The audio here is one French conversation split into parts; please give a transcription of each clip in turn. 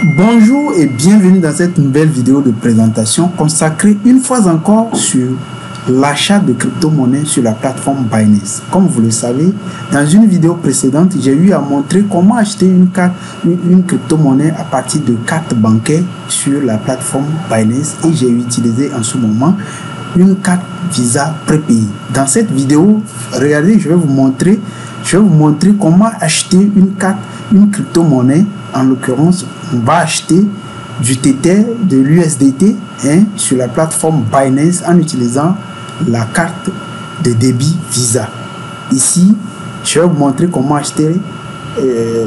Bonjour et bienvenue dans cette nouvelle vidéo de présentation consacrée une fois encore sur l'achat de crypto-monnaies sur la plateforme Binance. Comme vous le savez, dans une vidéo précédente, j'ai eu à montrer comment acheter une crypto-monnaie à partir de cartes bancaires sur la plateforme Binance et j'ai utilisé en ce moment une carte Visa prépayée. Dans cette vidéo, regardez, je vais vous montrer comment acheter une crypto-monnaie. En l'occurrence, on va acheter du Tether, de l'USDT sur la plateforme Binance en utilisant la carte de débit Visa. Ici, je vais vous montrer comment acheter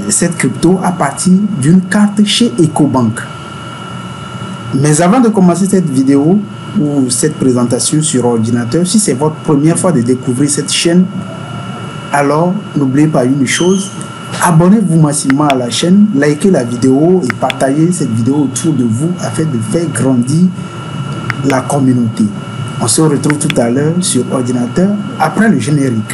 cette crypto à partir d'une carte chez Ecobank. Mais avant de commencer cette vidéo ou cette présentation sur ordinateur, si c'est votre première fois de découvrir cette chaîne, alors n'oubliez pas une chose: abonnez-vous massivement à la chaîne, likez la vidéo et partagez cette vidéo autour de vous afin de faire grandir la communauté. On se retrouve tout à l'heure sur ordinateur après le générique.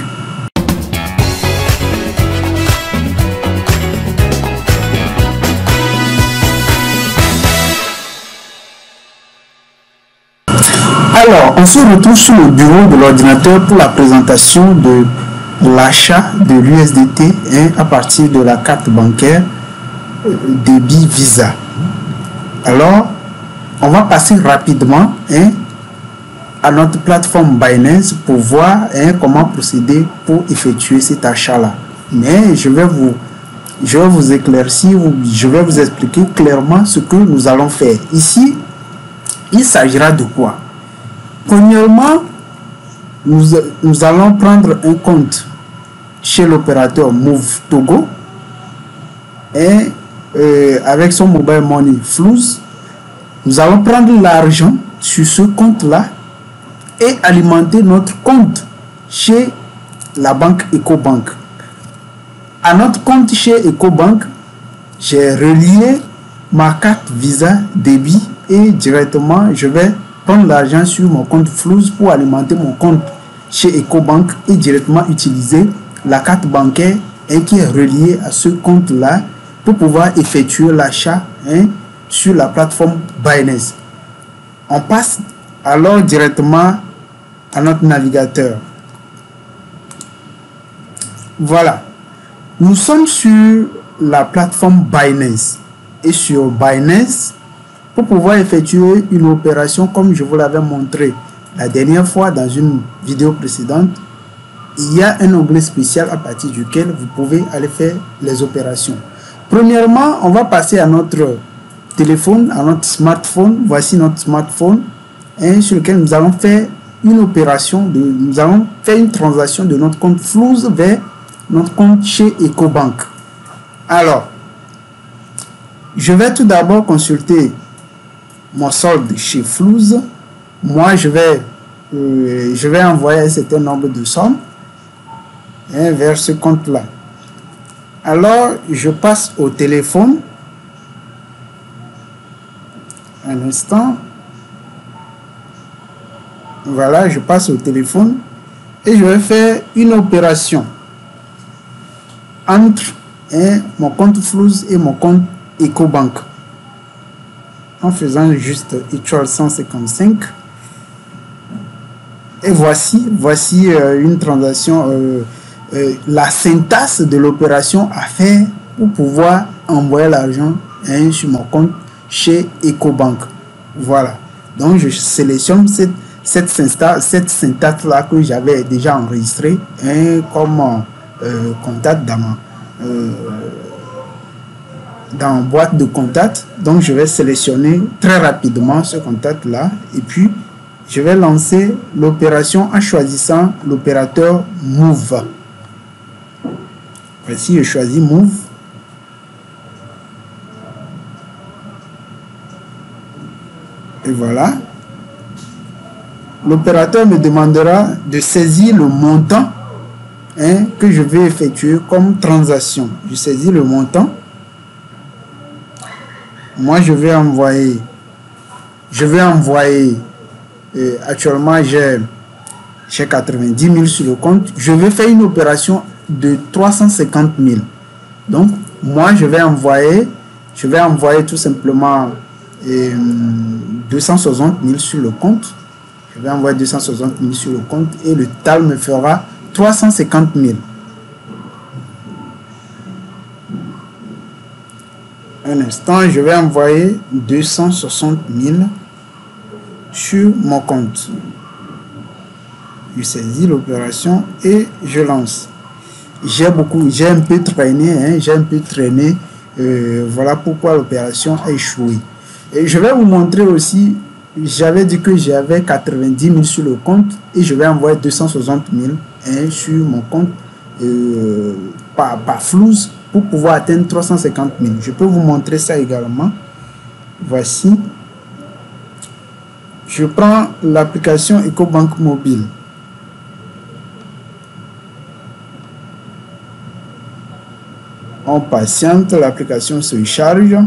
Alors, on se retrouve sur le bureau de l'ordinateur pour la présentation de l'achat de l'USDT à partir de la carte bancaire débit Visa. Alors, on va passer rapidement à notre plateforme Binance pour voir comment procéder pour effectuer cet achat-là. Mais je vais vous éclaircir, je vais vous expliquer clairement ce que nous allons faire. Ici, il s'agira de quoi? Premièrement, nous allons prendre un compte chez l'opérateur Move Togo et avec son mobile money Flouz, nous allons prendre l'argent sur ce compte-là et alimenter notre compte chez la banque Ecobank. À notre compte chez Ecobank, j'ai relié ma carte Visa débit et directement je vais prendre l'argent sur mon compte Flouz pour alimenter mon compte chez Ecobank et directement utiliser la carte bancaire qui est reliée à ce compte-là pour pouvoir effectuer l'achat sur la plateforme Binance. On passe alors directement à notre navigateur. Voilà. Nous sommes sur la plateforme Binance. Et sur Binance, pour pouvoir effectuer une opération comme je vous l'avais montré la dernière fois dans une vidéo précédente, il y a un onglet spécial à partir duquel vous pouvez aller faire les opérations. Premièrement, on va passer à notre téléphone, à notre smartphone. Voici notre smartphone sur lequel nous allons faire une opération, nous allons faire une transaction de notre compte Flouz vers notre compte chez Ecobank. Alors, je vais tout d'abord consulter mon solde chez Flouz. Moi, je vais envoyer un certain nombre de sommes vers ce compte-là. Alors, je passe au téléphone. Un instant. Voilà, je passe au téléphone et je vais faire une opération entre mon compte Flouz et mon compte Ecobank en faisant juste étoile 155. Et voici une transaction, la syntaxe de l'opération à faire pour pouvoir envoyer l'argent sur mon compte chez Ecobank. Voilà. Donc je sélectionne cette syntaxe là que j'avais déjà enregistrée comme contact dans boîte de contact. Donc je vais sélectionner très rapidement ce contact là et puis je vais lancer l'opération en choisissant l'opérateur Move. Voici, je choisis Move. Et voilà. L'opérateur me demandera de saisir le montant que je vais effectuer comme transaction. Je saisis le montant. Moi, je vais envoyer actuellement j'ai 90 000 sur le compte. Je vais faire une opération de 350 000. Donc moi je vais envoyer Je vais envoyer tout simplement 260 000 sur le compte. Je vais envoyer 260 000 sur le compte et le total me fera 350 000. Un instant, je vais envoyer 260 000 sur mon compte. Je saisis l'opération et je lance. J'ai un peu traîné, voilà pourquoi l'opération a échoué. Et je vais vous montrer aussi, j'avais dit que j'avais 90 000 sur le compte et je vais envoyer 260 000 sur mon compte par flouze pour pouvoir atteindre 350 000. Je peux vous montrer ça également. Voici. Je prends l'application EcoBank Mobile. On patiente, l'application se charge.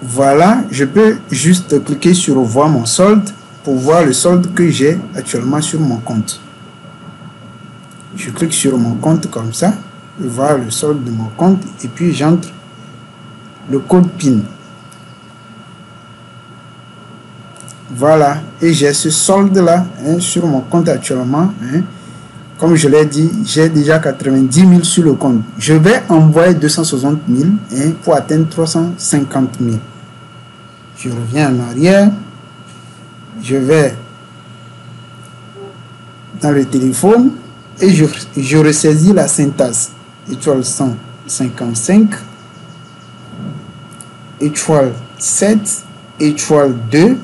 Voilà, je peux juste cliquer sur voir mon solde pour voir le solde que j'ai actuellement sur mon compte. Je clique sur mon compte comme ça, et voir le solde de mon compte et puis j'entre le code PIN. Voilà, et j'ai ce solde là sur mon compte actuellement. Comme je l'ai dit, j'ai déjà 90 000 sur le compte. Je vais envoyer 260 000 pour atteindre 350 000. Je reviens en arrière. Je vais dans le téléphone et je ressaisis la syntaxe. Étoile 155, étoile 7, étoile 2,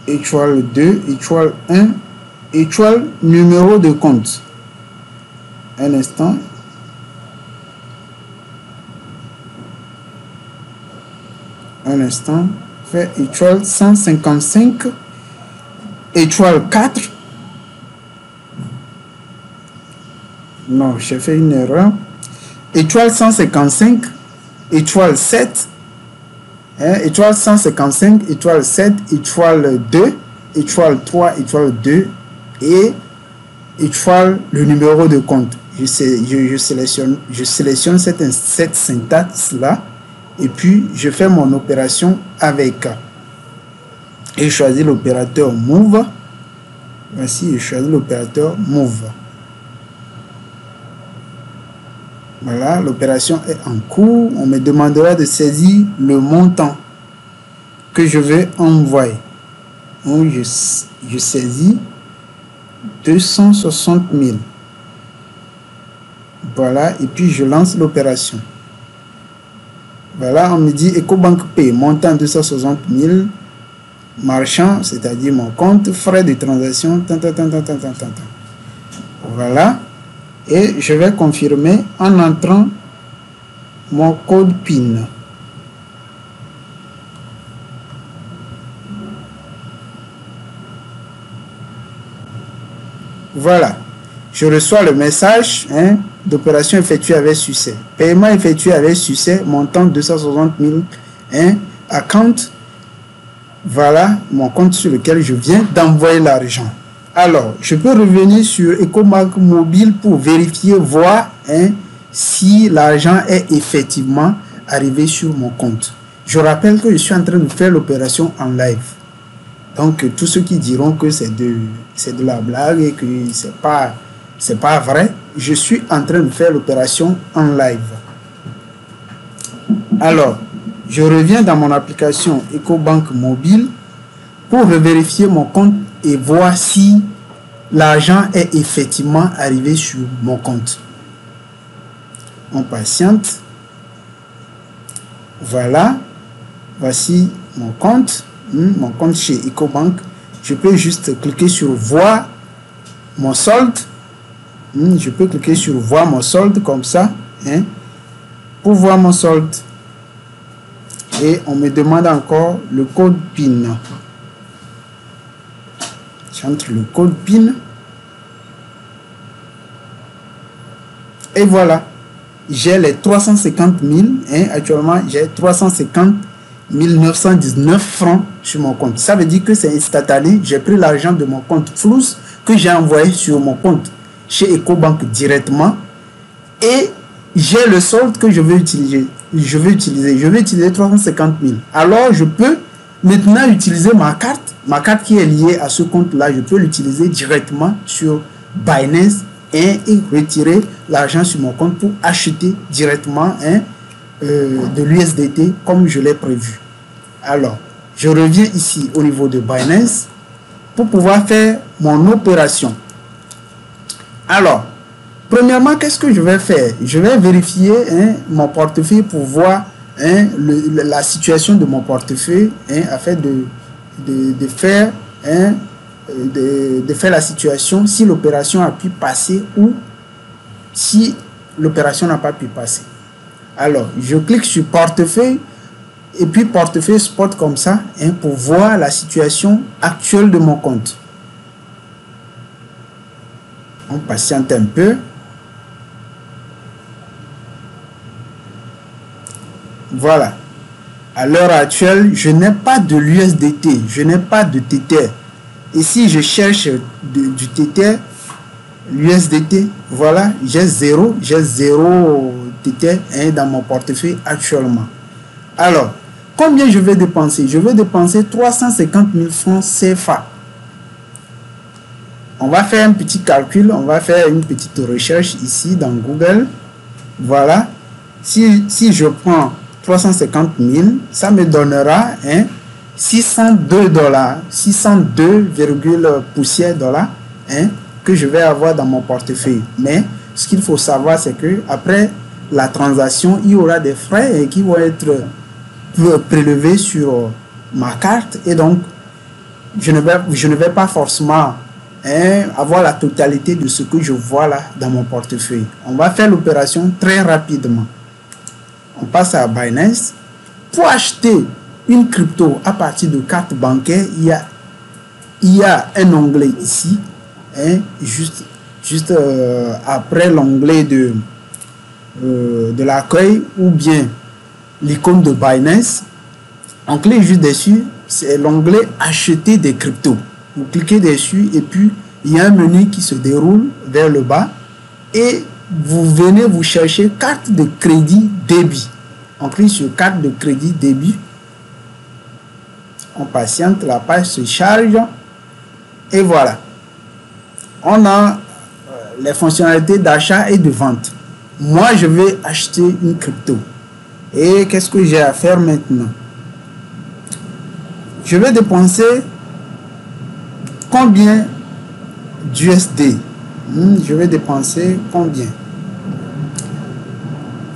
étoile 2, étoile 1, étoile numéro de compte. Un instant. Un instant. Fait étoile 155, étoile 4. Non, j'ai fait une erreur. Étoile 155, étoile 7. Étoile 155, étoile 7, étoile 2, étoile 3, étoile 2 et étoile le numéro de compte. Je sélectionne cette syntaxe là et puis je fais mon opération avec. Et je choisis l'opérateur Move. Voici, je choisis l'opérateur Move. Voilà, l'opération est en cours. On me demandera de saisir le montant que je vais envoyer. Donc, je saisis 260 000. Voilà, et puis je lance l'opération. Voilà, on me dit EcoBank Pay, montant 260 000, marchand, c'est-à-dire mon compte, frais de transaction, Voilà. Et je vais confirmer en entrant mon code PIN. Voilà. Je reçois le message d'opération effectuée avec succès. Paiement effectué avec succès, montant 260 000. Account. Voilà mon compte sur lequel je viens d'envoyer l'argent. Alors, je peux revenir sur EcoBank Mobile pour vérifier, voir si l'argent est effectivement arrivé sur mon compte. Je rappelle que je suis en train de faire l'opération en live. Donc, tous ceux qui diront que c'est de la blague et que c'est pas vrai, je suis en train de faire l'opération en live. Alors, je reviens dans mon application EcoBank Mobile pour vérifier mon compte et voir si l'argent est effectivement arrivé sur mon compte. On patiente. Voilà. Voici mon compte chez EcoBank. Je peux juste cliquer sur voir mon solde. Je peux cliquer sur voir mon solde comme ça. Pour voir mon solde. Et on me demande encore le code PIN. J'entre le code PIN. Et voilà. J'ai les 350 000. Actuellement, j'ai 350 919 francs sur mon compte. Ça veut dire que c'est instantané. J'ai pris l'argent de mon compte Flous que j'ai envoyé sur mon compte chez Ecobank directement et j'ai le solde que je veux utiliser. Je veux utiliser 350 000. Alors, je peux maintenant utiliser ma carte qui est liée à ce compte-là. Je peux l'utiliser directement sur Binance et retirer l'argent sur mon compte pour acheter directement de l'USDT comme je l'ai prévu. Alors, je reviens ici au niveau de Binance pour pouvoir faire mon opération. Alors, premièrement, qu'est-ce que je vais faire? Je vais vérifier mon portefeuille pour voir la situation de mon portefeuille afin de faire la situation si l'opération a pu passer ou si l'opération n'a pas pu passer. Alors, je clique sur portefeuille et puis portefeuille spot comme ça pour voir la situation actuelle de mon compte. On patiente un peu. Voilà. À l'heure actuelle, je n'ai pas de l'USDT, je n'ai pas de Tether. Et si je cherche du Tether, l'USDT, voilà, j'ai zéro Tether dans mon portefeuille actuellement. Alors, combien je vais dépenser? Je vais dépenser 350 000 francs CFA. On va faire un petit calcul, on va faire une petite recherche ici dans Google. Voilà. Si je prends 350 000, ça me donnera 602 dollars, 602, poussière dollars que je vais avoir dans mon portefeuille. Mais ce qu'il faut savoir, c'est que après la transaction, il y aura des frais qui vont être prélevés sur ma carte et donc je ne vais pas forcément avoir la totalité de ce que je vois là dans mon portefeuille. On va faire l'opération très rapidement. On passe à Binance. Pour acheter une crypto à partir de carte bancaire, il y a un onglet ici, juste après l'onglet de l'accueil ou bien l'icône de Binance. On clique juste dessus, c'est l'onglet acheter des cryptos. Vous cliquez dessus et puis il y a un menu qui se déroule vers le bas et vous venez vous chercher carte de crédit débit. On clique sur carte de crédit débit. On patiente, la page se charge et voilà. On a les fonctionnalités d'achat et de vente. Moi, je vais acheter une crypto. Et qu'est-ce que j'ai à faire maintenant? Je vais dépenser combien d'USD? Je vais dépenser combien?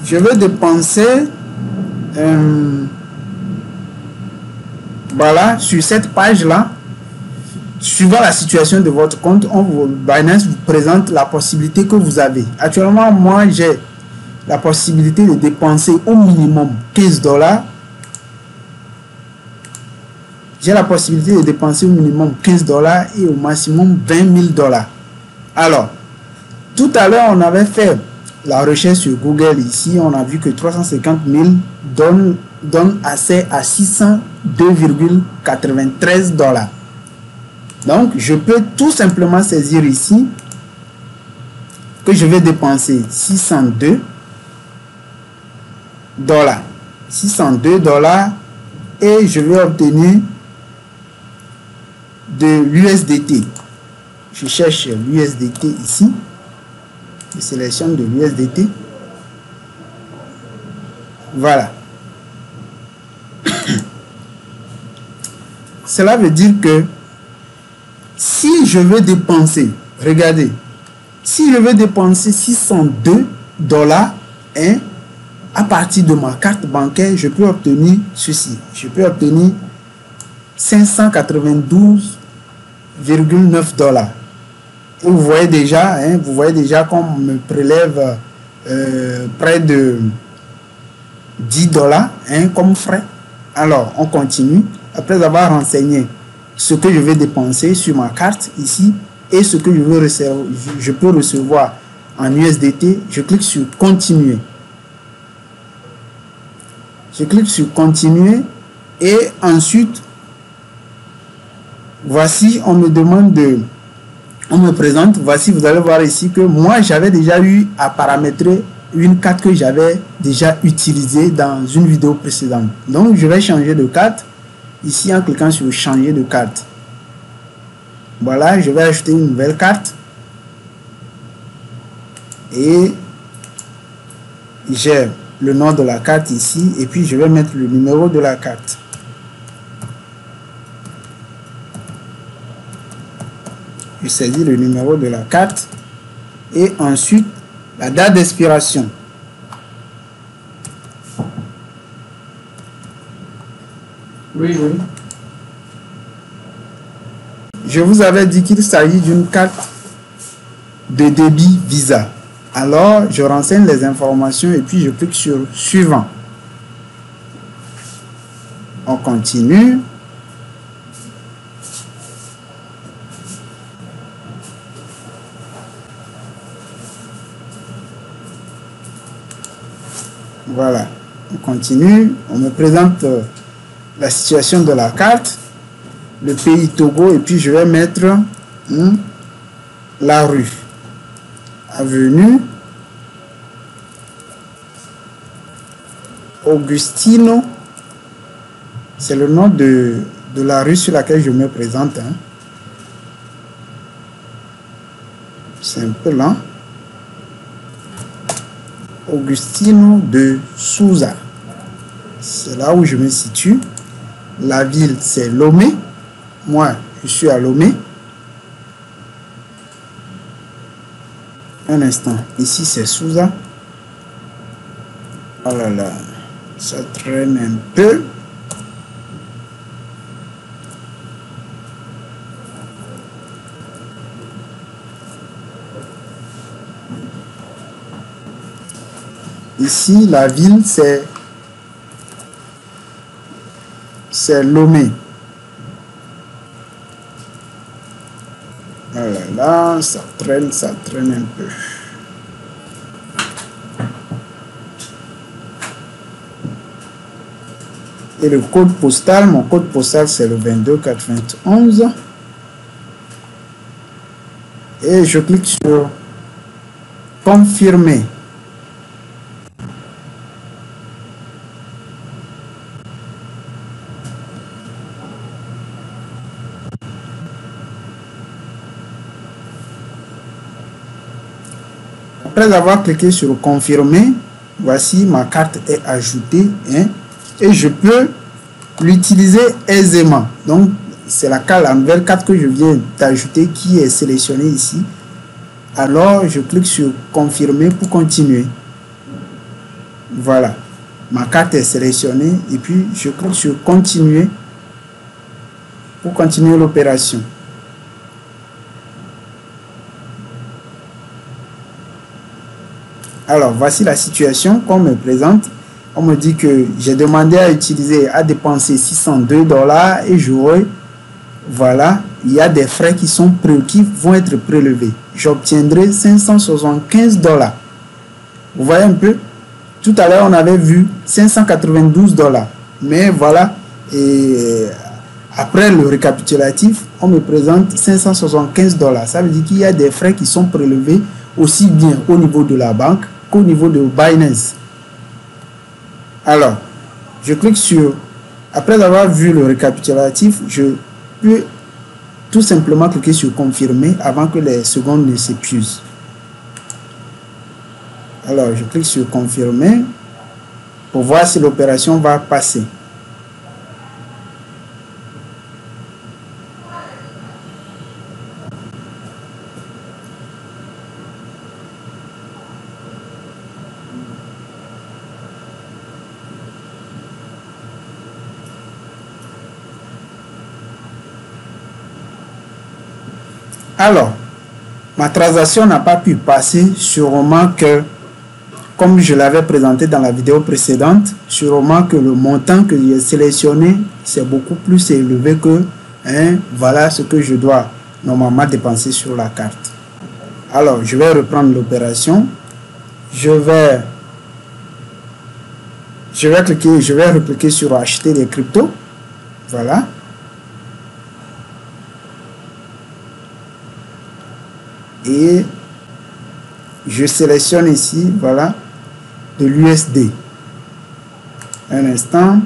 Je vais dépenser voilà, sur cette page là, suivant la situation de votre compte, Binance vous présente la possibilité que vous avez. Actuellement, moi j'ai la possibilité de dépenser au minimum 15 dollars. J'ai la possibilité de dépenser au minimum 15 dollars et au maximum 20 000 dollars. Alors, tout à l'heure, on avait fait la recherche sur Google ici. On a vu que 350 000 donne accès à 602,93 dollars. Donc, je peux tout simplement saisir ici que je vais dépenser 602 dollars. 602 dollars et je vais obtenir de l'USDT. Je cherche l'USDT ici. Je sélectionne de l'USDT. Voilà. Cela veut dire que si je veux dépenser, regardez, si je veux dépenser 602 dollars à partir de ma carte bancaire, je peux obtenir ceci. Je peux obtenir 592,9 dollars. Et vous voyez déjà, qu'on me prélève près de 10 dollars comme frais. Alors, on continue. Après avoir renseigné ce que je vais dépenser sur ma carte ici et ce que je peux recevoir en USDT, je clique sur continuer. Je clique sur continuer et ensuite, voici, on me demande de on me présente, voici, vous allez voir ici que moi, j'avais déjà eu à paramétrer une carte que j'avais déjà utilisée dans une vidéo précédente. Donc, je vais changer de carte. Ici, en cliquant sur changer de carte. Voilà, je vais ajouter une nouvelle carte. Et j'ai le nom de la carte ici. Et puis, je vais mettre le numéro de la carte. Je saisis le numéro de la carte. Et ensuite, la date d'expiration. Oui. Je vous avais dit qu'il s'agit d'une carte de débit Visa. Alors, je renseigne les informations et puis je clique sur suivant. On continue. Voilà, on continue. On me présente la situation de la carte, le pays Togo, et puis je vais mettre la rue, avenue Augustino, c'est le nom de la rue sur laquelle je me présente. C'est un peu lent. Augustino de Souza, c'est là où je me situe. La ville, c'est Lomé. Moi, je suis à Lomé. Un instant. Ici, c'est Souza. Oh là là. Ça traîne un peu. Ici, la ville, c'est Lomé. Oh là là, ça traîne un peu. Et le code postal, mon code postal, c'est le 22411. Et je clique sur confirmer. Après avoir cliqué sur confirmer, voici ma carte est ajoutée et je peux l'utiliser aisément. Donc c'est la nouvelle carte que je viens d'ajouter qui est sélectionnée ici. Alors je clique sur confirmer pour continuer. Voilà, ma carte est sélectionnée et puis je clique sur continuer pour continuer l'opération. Alors, voici la situation qu'on me présente. On me dit que j'ai demandé à dépenser $602 et j'aurai, voilà, il y a des frais qui vont être prélevés. J'obtiendrai $575. Vous voyez un peu? Tout à l'heure, on avait vu $592. Mais voilà, et après le récapitulatif, on me présente $575. Ça veut dire qu'il y a des frais qui sont prélevés aussi bien au niveau de la banque qu'au niveau de Binance. Alors, je clique sur, après avoir vu le récapitulatif, je peux tout simplement cliquer sur confirmer avant que les secondes ne s'épuisent. Alors, je clique sur confirmer pour voir si l'opération va passer. Alors, ma transaction n'a pas pu passer, sûrement que, comme je l'avais présenté dans la vidéo précédente, sûrement que le montant que j'ai sélectionné, c'est beaucoup plus élevé que, voilà ce que je dois normalement dépenser sur la carte. Alors, je vais reprendre l'opération. Je vais recliquer sur acheter des cryptos. Voilà. et je sélectionne ici, voilà, de l'USD. Un instant.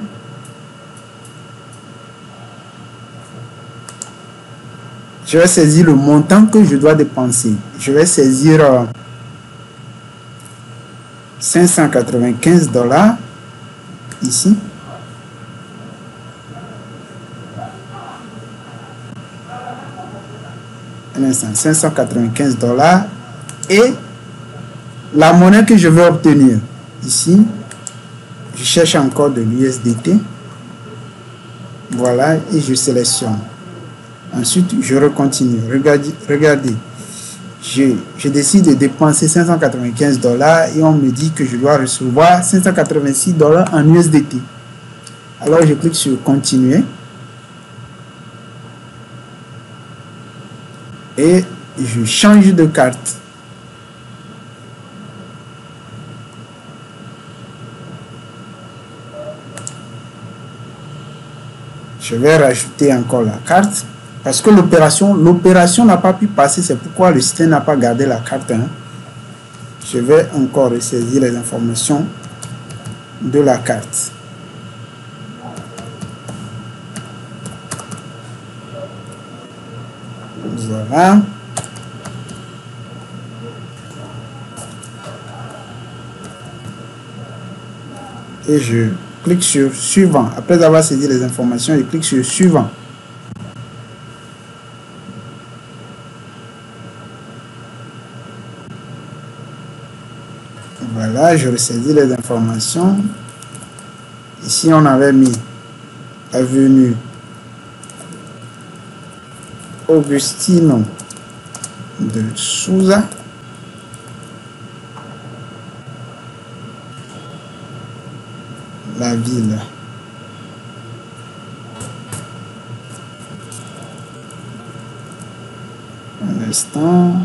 Je vais saisir le montant que je dois dépenser. Je vais saisir $595 ici. Un instant, $595 et la monnaie que je vais obtenir ici, je cherche encore de l'USDT. Voilà, et je sélectionne. Ensuite, je recontinue. Regardez. Je décide de dépenser $595 et on me dit que je dois recevoir $586 en USDT. Alors, je clique sur continuer. Et je change de carte. Je vais rajouter encore la carte. Parce que l'opération n'a pas pu passer, c'est pourquoi le système n'a pas gardé la carte. Je vais encore ressaisir les informations de la carte. Voilà. Et je clique sur suivant. Après avoir saisi les informations, je clique sur suivant. Voilà, je ressaisis les informations. Ici, on avait mis avenue Augustino de Souza. La ville. Un instant.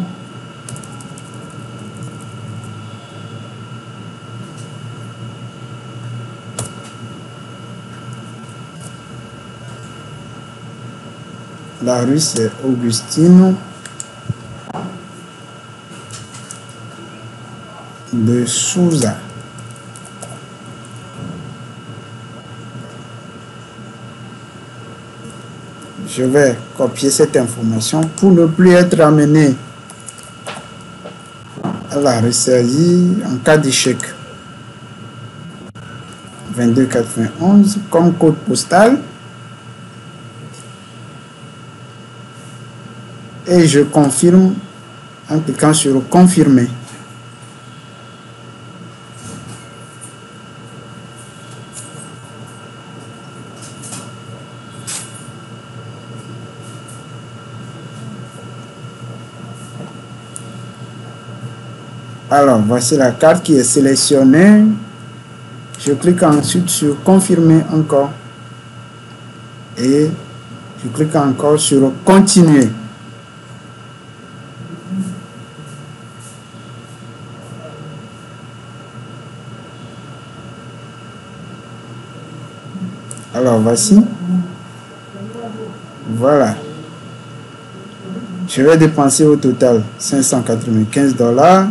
La rue, c'est Augustino de Souza. Je vais copier cette information pour ne plus être amené à la ressaisir en cas d'échec. 2291 comme code postal. Et je confirme en cliquant sur confirmer. Alors, voici la carte qui est sélectionnée. Je clique ensuite sur confirmer encore. Et je clique encore sur continuer. Alors, voici. Voilà. Je vais dépenser au total $595.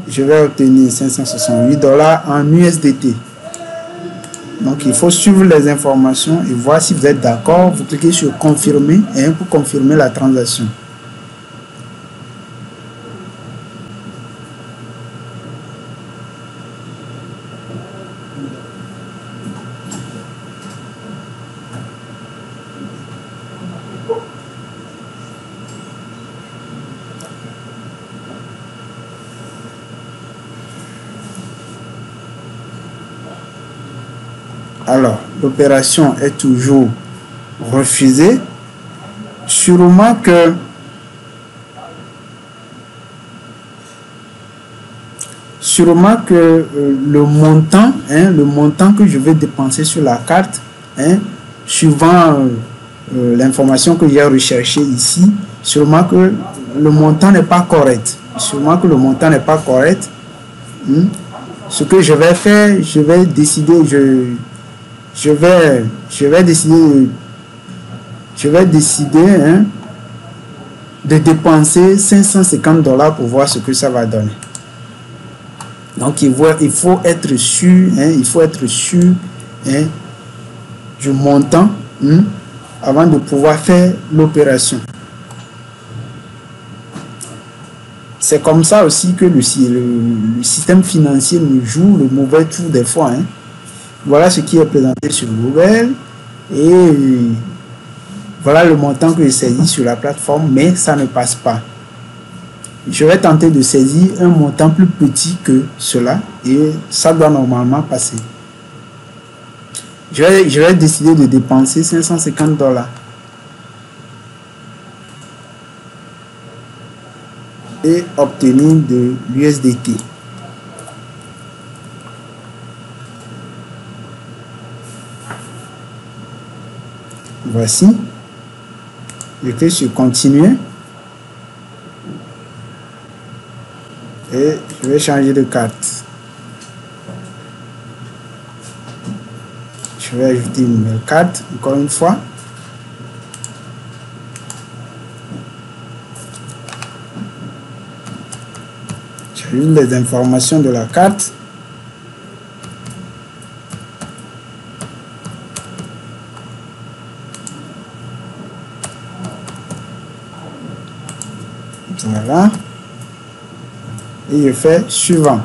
Je vais obtenir $568 en USDT. Donc, il faut suivre les informations et voir si vous êtes d'accord. Vous cliquez sur confirmer et pour confirmer la transaction. Alors, l'opération est toujours refusée. Sûrement que le montant que je vais dépenser sur la carte, suivant l'information que j'ai recherchée ici, sûrement que le montant n'est pas correct. Ce que je vais faire, je vais décider de dépenser 550 $ pour voir ce que ça va donner. Donc il faut être sûr, il faut être sûr du montant avant de pouvoir faire l'opération. C'est comme ça aussi que le système financier nous joue le mauvais tour des fois. Voilà ce qui est présenté sur Google et voilà le montant que j'ai saisi sur la plateforme, mais ça ne passe pas. Je vais tenter de saisir un montant plus petit que cela et ça doit normalement passer. Je vais décider de dépenser 550 $. Et obtenir de l'USDT. Voici. Je clique sur continuer. Et je vais changer de carte. Je vais ajouter une nouvelle carte, encore une fois. J'ajoute les informations de la carte. Voilà. Et je fais suivant.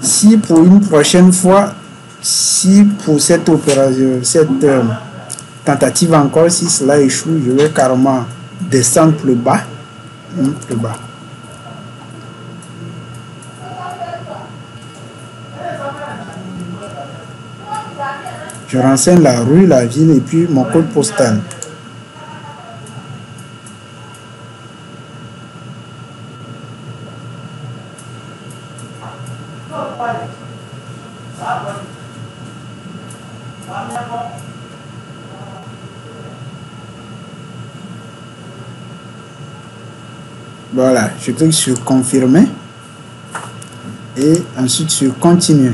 Si pour une prochaine fois, si pour cette opération, cette tentative encore, si cela échoue, je vais carrément descendre plus bas. Plus bas. Je renseigne la rue, la ville et puis mon code postal. Voilà, je clique sur confirmer et ensuite sur continuer.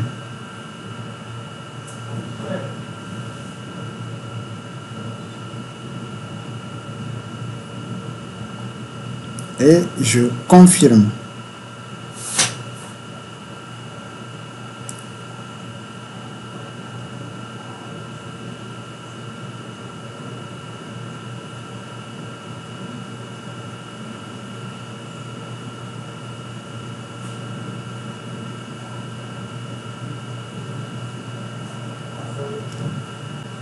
Et je confirme.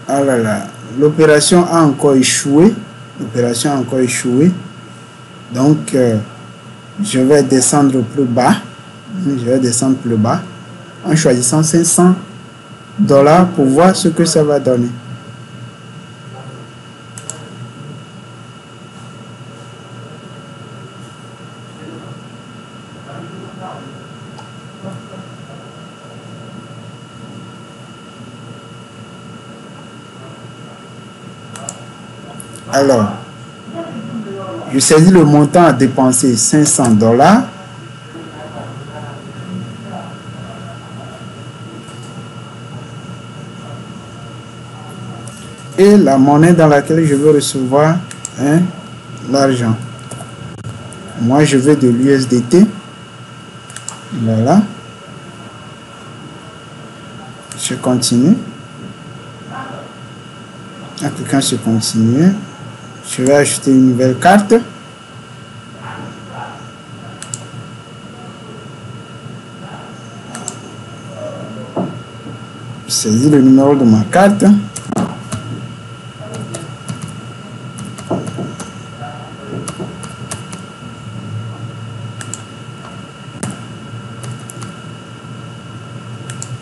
Ah là là, l'opération a encore échoué. L'opération a encore échoué. Donc, je vais descendre plus bas. Je vais descendre plus bas en choisissant 500 $ pour voir ce que ça va donner. Alors, je saisis le montant à dépenser 500 $. Et la monnaie dans laquelle je veux recevoir l'argent. Moi, je veux de l'USDT. Voilà. Je continue. En cliquant sur continuer, je vais ajouter une nouvelle carte. Je saisis le numéro de ma carte.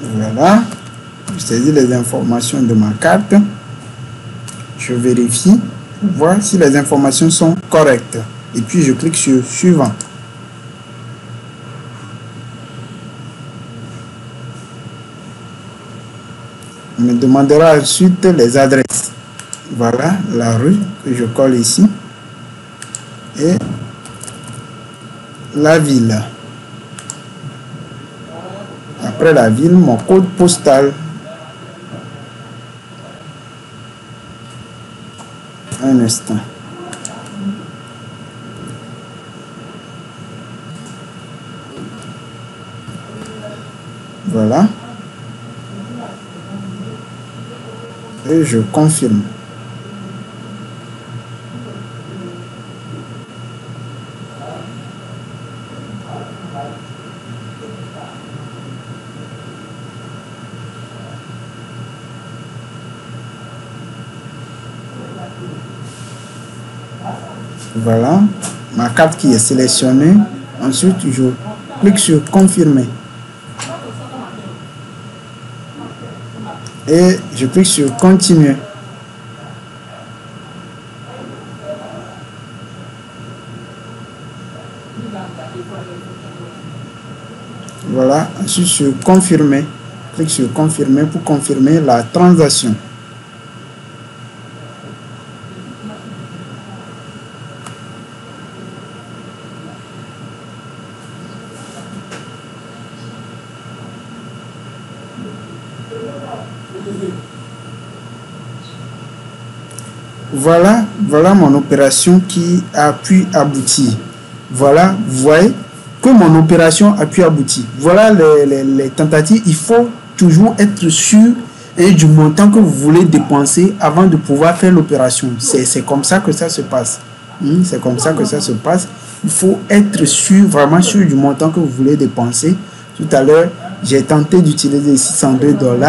Voilà. Je saisis les informations de ma carte. Je vérifie pour voir si les informations sont correctes. Et puis je clique sur suivant. On me demandera ensuite les adresses. Voilà la rue que je colle ici. Et la ville. Après la ville, mon code postal. Un instant. Voilà. Et je confirme. Voilà, ma carte qui est sélectionnée. Ensuite, je clique sur confirmer. Et je clique sur continuer. Voilà, ensuite sur confirmer. Clique sur confirmer pour confirmer la transaction. Voilà mon opération qui a pu aboutir. Voilà, vous voyez que mon opération a pu aboutir. Voilà les tentatives. Il faut toujours être sûr du montant que vous voulez dépenser avant de pouvoir faire l'opération. C'est comme ça que ça se passe. C'est comme ça que ça se passe. Il faut être sûr, vraiment sûr du montant que vous voulez dépenser. Tout à l'heure, j'ai tenté d'utiliser $602.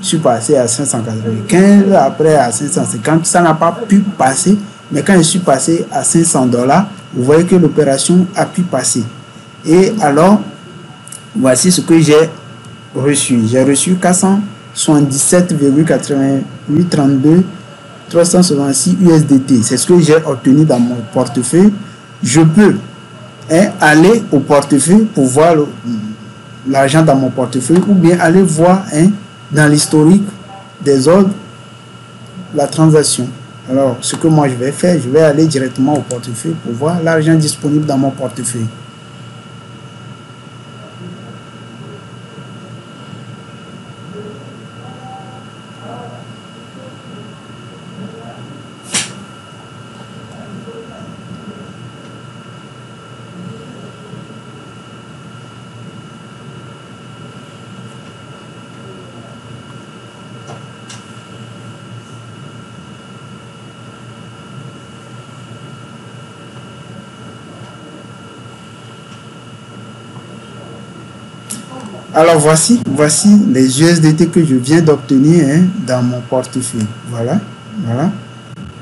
Je suis passé à 595, après à 550. Ça n'a pas pu passer. Mais quand je suis passé à $500, vous voyez que l'opération a pu passer. Et alors, voici ce que j'ai reçu. J'ai reçu 477,8832 366 USDT. C'est ce que j'ai obtenu dans mon portefeuille. Je peux aller au portefeuille pour voir l'argent dans mon portefeuille, ou bien aller voir dans l'historique des ordres la transaction. Alors, ce que moi je vais faire, je vais aller directement au portefeuille pour voir l'argent disponible dans mon portefeuille. Alors voici les USDT que je viens d'obtenir dans mon portefeuille. Voilà.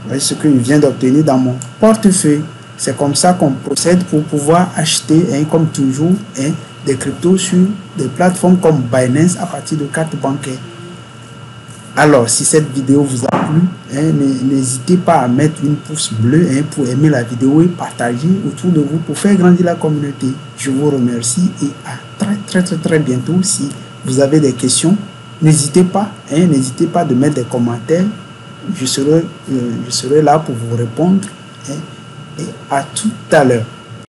Voici ce que je viens d'obtenir dans mon portefeuille. C'est comme ça qu'on procède pour pouvoir acheter, comme toujours, des cryptos sur des plateformes comme Binance à partir de cartes bancaires. Alors, si cette vidéo vous a plu, n'hésitez pas à mettre une pouce bleu pour aimer la vidéo et partager autour de vous pour faire grandir la communauté. Je vous remercie et à très bientôt. Si vous avez des questions, n'hésitez pas de mettre des commentaires. Je serai là pour vous répondre et à tout à l'heure.